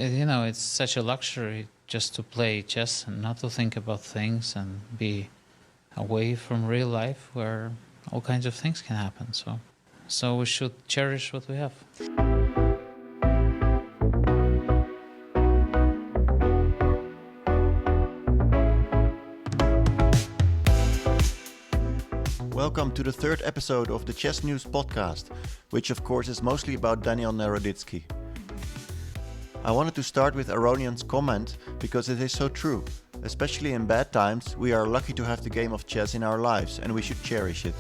it's such a luxury just to play chess and not to think about things and be away from real life where all kinds of things can happen. So we should cherish what we have. Welcome to the third episode of the Chess News podcast, which of course is mostly about Daniel Naroditsky. I wanted to start with Aronian's comment because it is so true. Especially in bad times, we are lucky to have the game of chess in our lives and we should cherish it.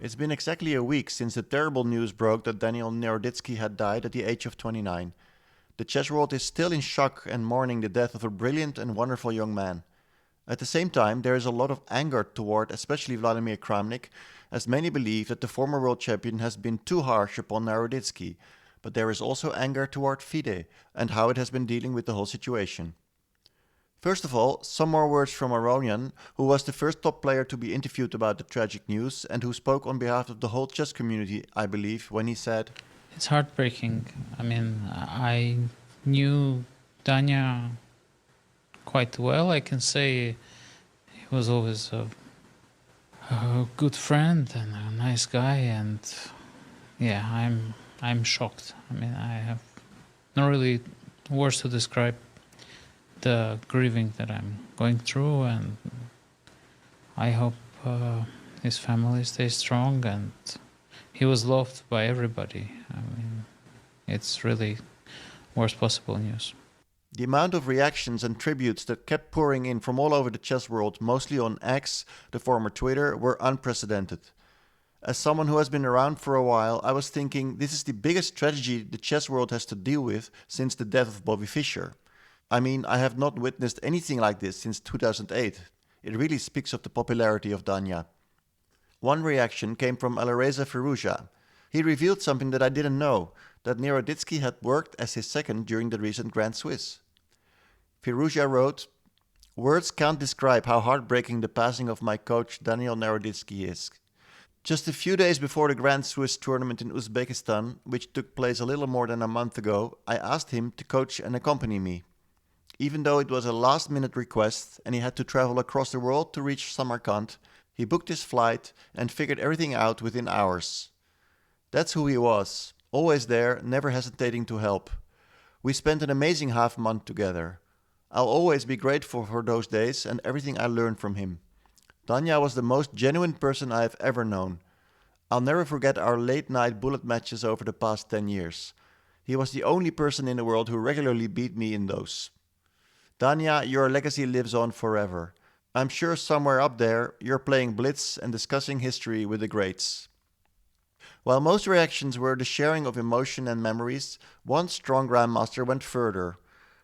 It's been exactly a week since the terrible news broke that Daniel Naroditsky had died at the age of 29. The chess world is still in shock and mourning the death of a brilliant and wonderful young man. At the same time, there is a lot of anger toward especially Vladimir Kramnik, as many believe that the former world champion has been too harsh upon Naroditsky, but there is also anger toward FIDE and how it has been dealing with the whole situation. First of all, some more words from Aronian, who was the first top player to be interviewed about the tragic news and who spoke on behalf of the whole chess community, I believe, when he said, "It's heartbreaking. I knew Danya quite well. I can say he was always a good friend and a nice guy, and yeah, I'm shocked. I have no really words to describe the grieving that I'm going through, and I hope his family stays strong, and he was loved by everybody. It's really worst possible news." The amount of reactions and tributes that kept pouring in from all over the chess world, mostly on X, the former Twitter, were unprecedented. As someone who has been around for a while, I was thinking this is the biggest tragedy the chess world has to deal with since the death of Bobby Fischer. I have not witnessed anything like this since 2008. It really speaks of the popularity of Danya. One reaction came from Alireza Firouzja. He revealed something that I didn't know, that Naroditsky had worked as his second during the recent Grand Swiss. Firouzja wrote, "Words can't describe how heartbreaking the passing of my coach Daniel Naroditsky is. Just a few days before the Grand Swiss tournament in Uzbekistan, which took place a little more than a month ago, I asked him to coach and accompany me. Even though it was a last-minute request and he had to travel across the world to reach Samarkand, he booked his flight and figured everything out within hours. That's who he was, always there, never hesitating to help. We spent an amazing half-month together. I'll always be grateful for those days and everything I learned from him. Danya was the most genuine person I have ever known. I'll never forget our late-night bullet matches over the past 10 years. He was the only person in the world who regularly beat me in those. Danya, your legacy lives on forever. I'm sure somewhere up there you're playing Blitz and discussing history with the greats." While most reactions were the sharing of emotion and memories, one strong grandmaster went further.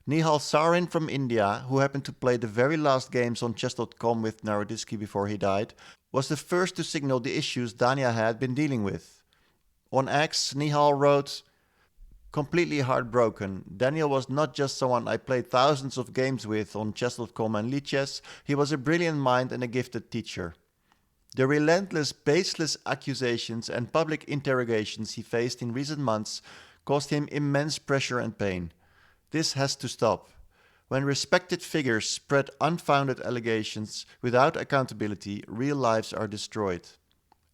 Nihal Sarin from India, who happened to play the very last games on chess.com with Naroditsky before he died, was the first to signal the issues Danya had been dealing with. On X, Nihal wrote, "Completely heartbroken. Daniel was not just someone I played thousands of games with on chess.com and Lichess, he was a brilliant mind and a gifted teacher. The relentless, baseless accusations and public interrogations he faced in recent months caused him immense pressure and pain. This has to stop. When respected figures spread unfounded allegations without accountability, real lives are destroyed."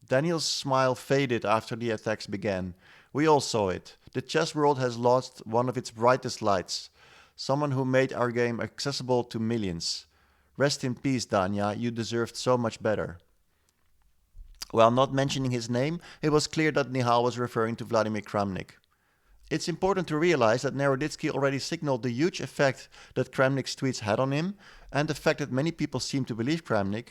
Daniel's smile faded after the attacks began. We all saw it. The chess world has lost one of its brightest lights, someone who made our game accessible to millions. Rest in peace, Danya, you deserved so much better. While not mentioning his name, it was clear that Nihal was referring to Vladimir Kramnik. It's important to realize that Naroditsky already signaled the huge effect that Kramnik's tweets had on him, and the fact that many people seem to believe Kramnik.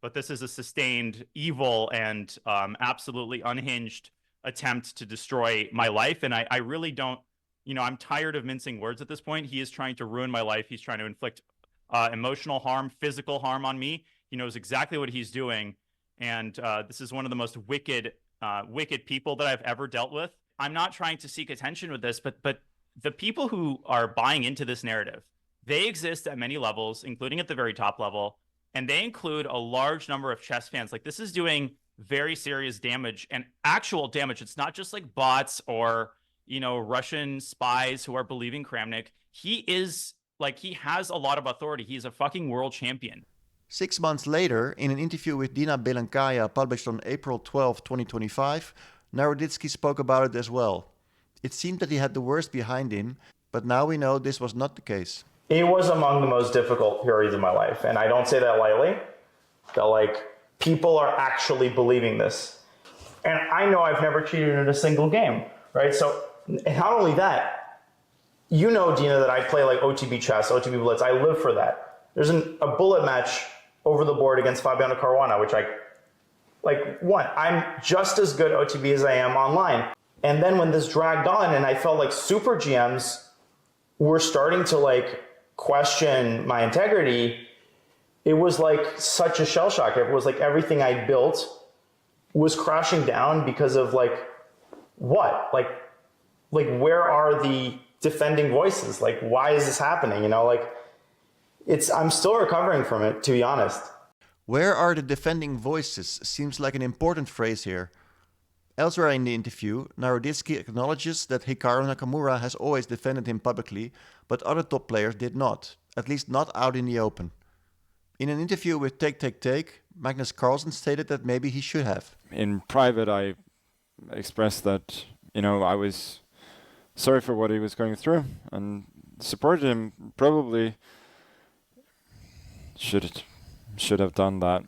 But this is a sustained, evil, and absolutely unhinged attempt to destroy my life. And I really don't, I'm tired of mincing words at this point. He is trying to ruin my life. He's trying to inflict emotional harm, physical harm on me. He knows exactly what he's doing. And this is one of the most wicked people that I've ever dealt with. I'm not trying to seek attention with this, but the people who are buying into this narrative, they exist at many levels, including at the very top level, and they include a large number of chess fans. Like, this is doing very serious damage and actual damage. It's not just like bots or, Russian spies who are believing Kramnik. He has a lot of authority. He's a fucking world champion. 6 months later, in an interview with Dina Belenkaya published on April 12, 2025, Naroditsky spoke about it as well. It seemed that he had the worst behind him, but now we know this was not the case. It was among the most difficult periods of my life, and I don't say that lightly. That people are actually believing this. And I know I've never cheated in a single game, right? So, and not only that, Dina, that I play OTB chess, OTB Blitz. I live for that. There's a bullet match over the board against Fabiano Caruana, which I won. I'm just as good OTB as I am online. And then when this dragged on and I felt like super GMs were starting to question my integrity, it was such a shell shock. It was everything I built was crashing down because of what? Where are the defending voices? Why is this happening? I'm still recovering from it, to be honest. Where are the defending voices seems like an important phrase here. Elsewhere in the interview, Naroditsky acknowledges that Hikaru Nakamura has always defended him publicly, but other top players did not, at least not out in the open. In an interview with Take, Magnus Carlsen stated that maybe he should have. In private, I expressed that, I was sorry for what he was going through and supported him. Probably should have done that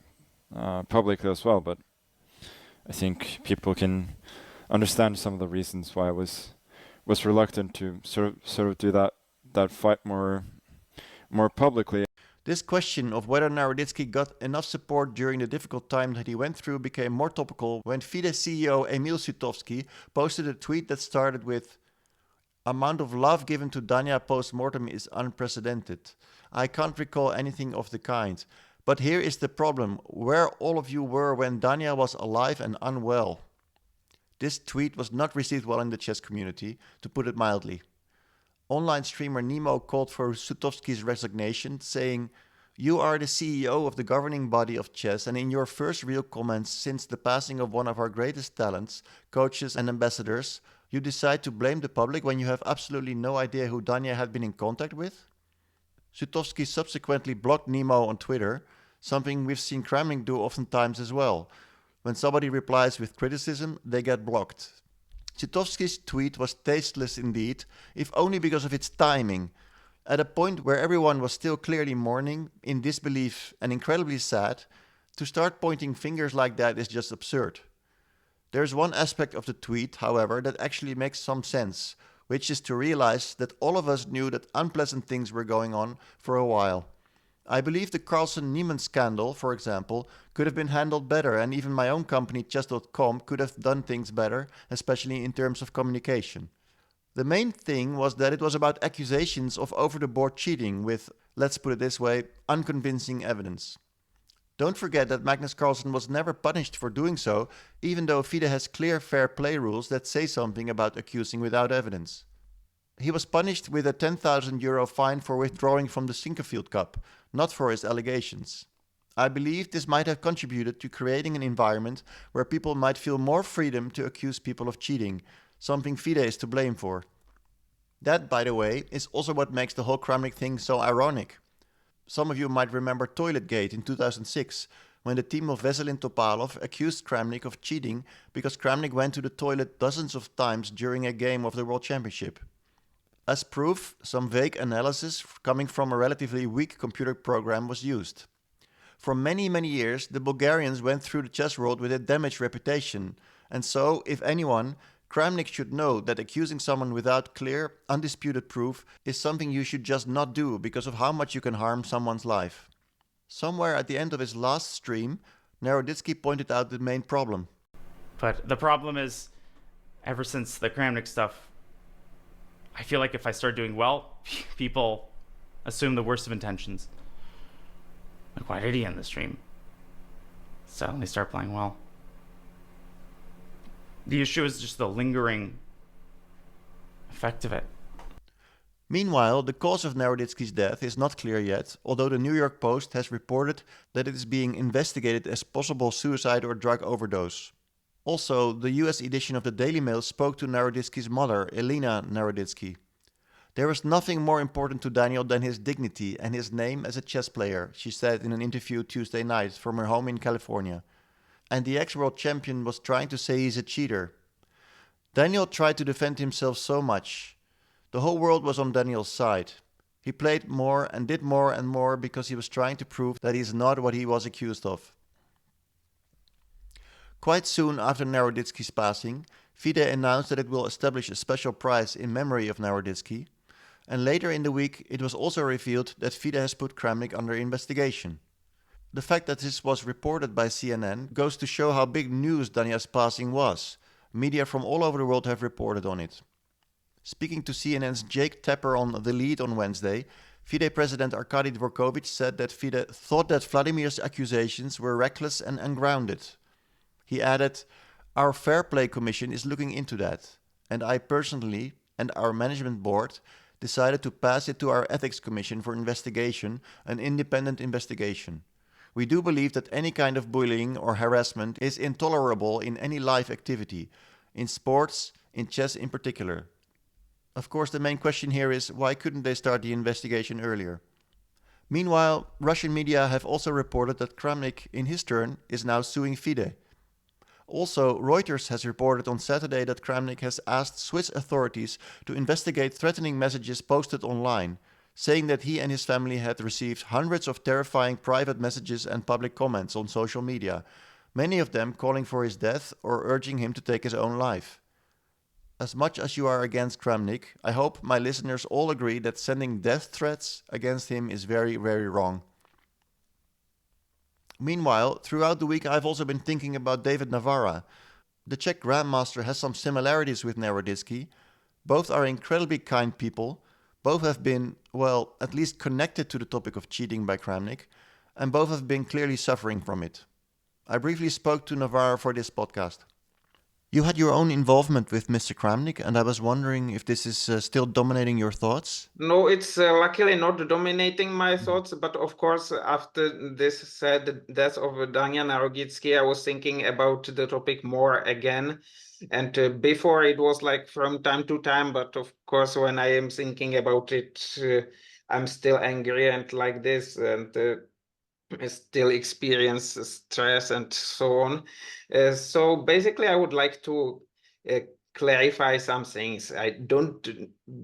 publicly as well, but I think people can understand some of the reasons why I was reluctant to sort of do that fight more publicly. This question of whether Naroditsky got enough support during the difficult time that he went through became more topical when FIDE CEO Emil Sutovsky posted a tweet that started with, "Amount of love given to Dania post-mortem is unprecedented. I can't recall anything of the kind. But here is the problem, where all of you were when Dania was alive and unwell." This tweet was not received well in the chess community, to put it mildly. Online streamer Nemo called for Sutovsky's resignation, saying, "You are the CEO of the governing body of chess, and in your first real comments since the passing of one of our greatest talents, coaches and ambassadors, you decide to blame the public when you have absolutely no idea who Dania had been in contact with?" Sutovsky subsequently blocked Nemo on Twitter, something we've seen Kramnik do oftentimes as well. When somebody replies with criticism, they get blocked. Sutovsky's tweet was tasteless indeed, if only because of its timing. At a point where everyone was still clearly mourning, in disbelief and incredibly sad, to start pointing fingers like that is just absurd. There's one aspect of the tweet, however, that actually makes some sense, which is to realize that all of us knew that unpleasant things were going on for a while. I believe the Carlsen-Niemann scandal, for example, could have been handled better, and even my own company, chess.com, could have done things better, especially in terms of communication. The main thing was that it was about accusations of over-the-board cheating with, let's put it this way, unconvincing evidence. Don't forget that Magnus Carlsen was never punished for doing so, even though FIDE has clear fair play rules that say something about accusing without evidence. He was punished with a €10,000 fine for withdrawing from the Sinquefield Cup, not for his allegations. I believe this might have contributed to creating an environment where people might feel more freedom to accuse people of cheating, something FIDE is to blame for. That, by the way, is also what makes the whole Kramnik thing so ironic. Some of you might remember Toiletgate in 2006, when the team of Veselin Topalov accused Kramnik of cheating because Kramnik went to the toilet dozens of times during a game of the World Championship. As proof, some vague analysis coming from a relatively weak computer program was used. For many years, the Bulgarians went through the chess world with a damaged reputation, and so, if anyone, Kramnik should know that accusing someone without clear, undisputed proof is something you should just not do because of how much you can harm someone's life. Somewhere at the end of his last stream, Naroditsky pointed out the main problem. But the problem is, ever since the Kramnik stuff, I feel like if I start doing well, people assume the worst of intentions. Like, why did he end the stream? So they start playing well. The issue is just the lingering effect of it. Meanwhile, the cause of Naroditsky's death is not clear yet, although the New York Post has reported that it is being investigated as possible suicide or drug overdose. Also, the US edition of the Daily Mail spoke to Naroditsky's mother, Elena Naroditsky. There is nothing more important to Daniel than his dignity and his name as a chess player, she said in an interview Tuesday night from her home in California. And the ex-world champion was trying to say he's a cheater. Daniel tried to defend himself so much. The whole world was on Daniel's side. He played more and did more and more because he was trying to prove that he is not what he was accused of. Quite soon after Naroditsky's passing, FIDE announced that it will establish a special prize in memory of Naroditsky, and later in the week it was also revealed that FIDE has put Kramnik under investigation. The fact that this was reported by CNN goes to show how big news Daniel's passing was. Media from all over the world have reported on it. Speaking to CNN's Jake Tapper on The Lead on Wednesday, FIDE President Arkady Dvorkovich said that FIDE thought that Vladimir's accusations were reckless and ungrounded. He added, "Our Fair Play Commission is looking into that, and I personally and our management board decided to pass it to our Ethics Commission for investigation, an independent investigation. We do believe that any kind of bullying or harassment is intolerable in any live activity, in sports, in chess in particular. Of course, the main question here is why couldn't they start the investigation earlier?" Meanwhile, Russian media have also reported that Kramnik, in his turn, is now suing FIDE. Also, Reuters has reported on Saturday that Kramnik has asked Swiss authorities to investigate threatening messages posted online, saying that he and his family had received hundreds of terrifying private messages and public comments on social media, many of them calling for his death or urging him to take his own life. As much as you are against Kramnik, I hope my listeners all agree that sending death threats against him is very, very wrong. Meanwhile, throughout the week I've also been thinking about David Navara. The Czech grandmaster has some similarities with Naroditsky. Both are incredibly kind people. Both have been, well, at least connected to the topic of cheating by Kramnik, and both have been clearly suffering from it. I briefly spoke to Navara for this podcast. You had your own involvement with Mr. Kramnik, and I was wondering if this is still dominating your thoughts? No, it's luckily not dominating my thoughts, but of course, after this sad death of Daniel Naroditsky, I was thinking about the topic more again. And before it was like from time to time, but of course, when I am thinking about it, I'm still angry and like this, and I still experience stress and so on. So basically, I would like to clarify some things. I don't.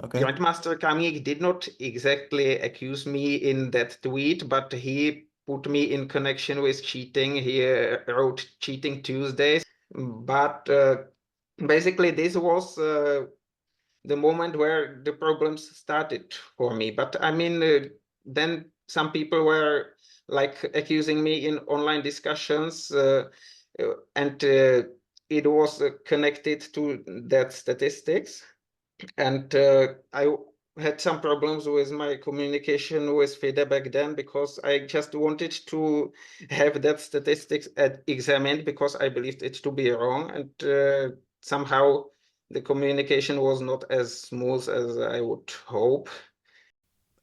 Okay. Grandmaster Kramnik did not exactly accuse me in that tweet, but he put me in connection with cheating. He wrote Cheating Tuesdays, but basically this was the moment where the problems started for me. But I mean, then some people were like accusing me in online discussions, and it was connected to that statistics. And I had some problems with my communication with FIDE back then, because I just wanted to have that statistics examined because I believed it to be wrong, and somehow the communication was not as smooth as I would hope.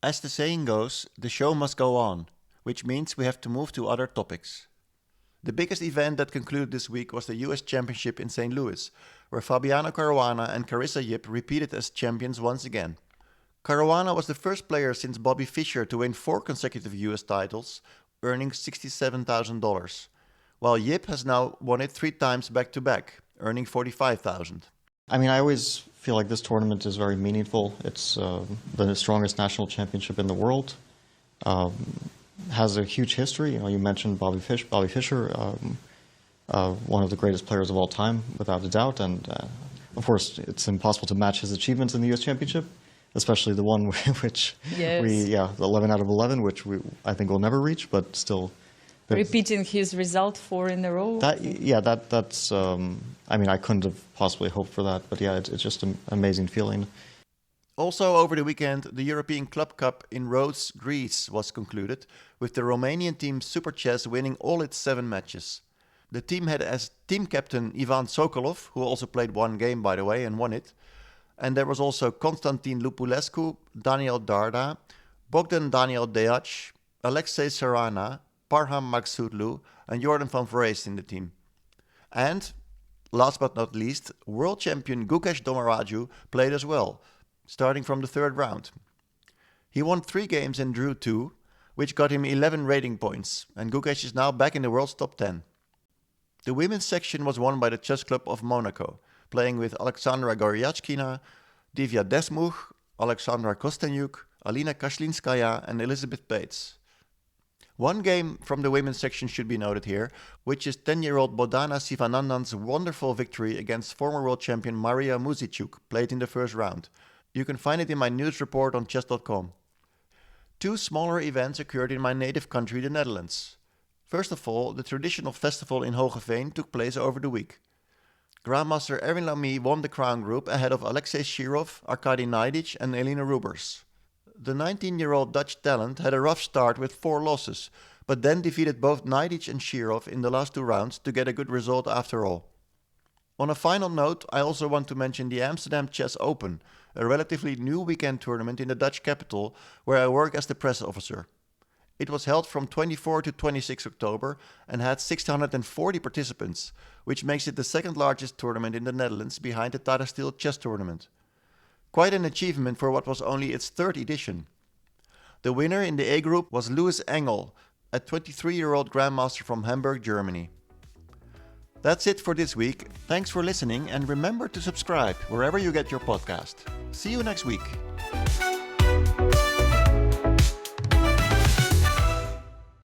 As the saying goes, the show must go on, which means we have to move to other topics. The biggest event that concluded this week was the US Championship in St. Louis, where Fabiano Caruana and Carissa Yip repeated as champions once again. Caruana was the first player since Bobby Fischer to win 4 consecutive US titles, earning $67,000, while Yip has now won it 3 times back-to-back, earning $45,000. I mean, I always feel like this tournament is very meaningful. It's the strongest national championship in the world. Has a huge history. You know, you mentioned Bobby Fischer, one of the greatest players of all time, without a doubt. And of course, it's impossible to match his achievements in the U.S. Championship, especially the one which the 11 out of 11, which I think we'll never reach, but still. Repeating his result 4 in a row. That's. I mean, I couldn't have possibly hoped for that, but yeah, it's just an amazing feeling. Also over the weekend, the European Club Cup in Rhodes, Greece was concluded, with the Romanian team Super Chess winning all its 7 matches. The team had as team captain Ivan Sokolov, who also played 1 game by the way and won it, And there was also Constantin Lupulescu, Daniel Darda, Bogdan Daniel Deac, Alexei Sarana, Parham Magsudlu, and Jordan van Vrees in the team. And, last but not least, world champion Gukesh Domaraju played as well, starting from the third round. He won 3 games and drew 2, which got him 11 rating points, and Gukesh is now back in the world's top 10. The women's section was won by the Chess Club of Monaco, playing with Alexandra Goryachkina, Divya Desmukh, Alexandra Kostenyuk, Alina Kashlinskaya, and Elizabeth Bates. One game from the women's section should be noted here, which is 10-year-old Bodana Sivanandan's wonderful victory against former world champion Maria Muzichuk, played in the first round. You can find it in my news report on chess.com. 2 smaller events occurred in my native country, the Netherlands. First of all, the traditional festival in Hogeveen took place over the week. Grandmaster Erwin Lamy won the crown group ahead of Alexei Shirov, Arkady Naidic and Elina Rubers. The 19-year-old Dutch talent had a rough start with 4 losses, but then defeated both Naidic and Shirov in the last 2 rounds to get a good result after all. On a final note, I also want to mention the Amsterdam Chess Open, a relatively new weekend tournament in the Dutch capital where I work as the press officer. It was held from 24 to 26 October and had 640 participants, which makes it the second largest tournament in the Netherlands behind the Tata Steel Chess Tournament. Quite an achievement for what was only its 3rd edition. The winner in the A group was Louis Engel, a 23-year-old grandmaster from Hamburg, Germany. That's it for this week. Thanks for listening and remember to subscribe wherever you get your podcast. See you next week.